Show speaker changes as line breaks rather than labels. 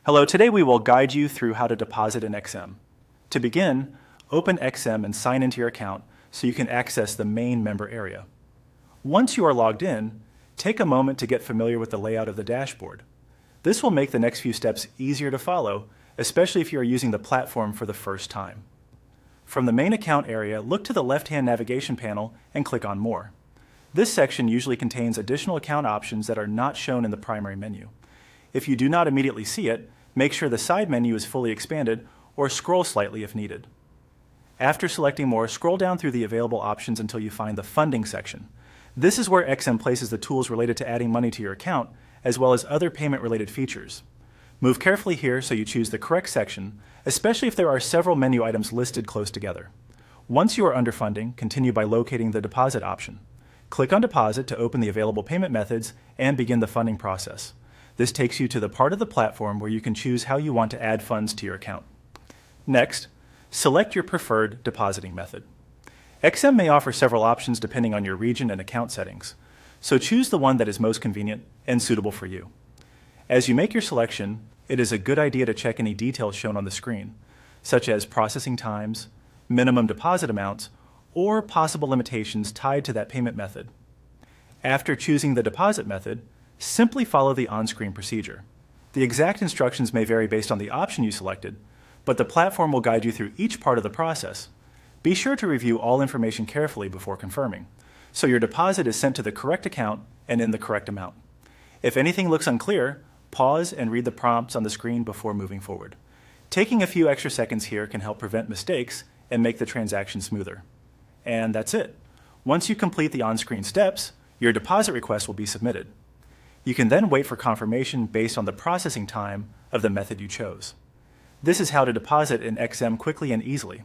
Hello, today we will guide you through how to deposit in XM. To begin, open XM and sign into your account so you can access the main member area. Once you are logged in, take a moment to get familiar with the layout of the dashboard. This will make the next few steps easier to follow, especially if you are using the platform for the first time. From the main account area, look to the left-hand navigation panel and click on More. This section usually contains additional account options that are not shown in the primary menu. If you do not immediately see it, make sure the side menu is fully expanded or scroll slightly if needed. After selecting More, scroll down through the available options until you find the Funding section. This is where XM places the tools related to adding money to your account, as well as other payment-related features. Move carefully here so you choose the correct section, especially if there are several menu items listed close together. Once you are under Funding, continue by locating the Deposit option. Click on Deposit to open the available payment methods and begin the funding process. This takes you to the part of the platform where you can choose how you want to add funds to your account. Next, select your preferred depositing method. XM may offer several options depending on your region and account settings, so choose the one that is most convenient and suitable for you. As you make your selection, it is a good idea to check any details shown on the screen, such as processing times, minimum deposit amounts, or possible limitations tied to that payment method. After choosing the deposit method, simply follow the on-screen procedure. The exact instructions may vary based on the option you selected, but the platform will guide you through each part of the process. Be sure to review all information carefully before confirming, so your deposit is sent to the correct account and in the correct amount. If anything looks unclear, pause and read the prompts on the screen before moving forward. Taking a few extra seconds here can help prevent mistakes and make the transaction smoother. And that's it. Once you complete the on-screen steps, your deposit request will be submitted. You can then wait for confirmation based on the processing time of the method you chose. This is how to deposit in XM quickly and easily.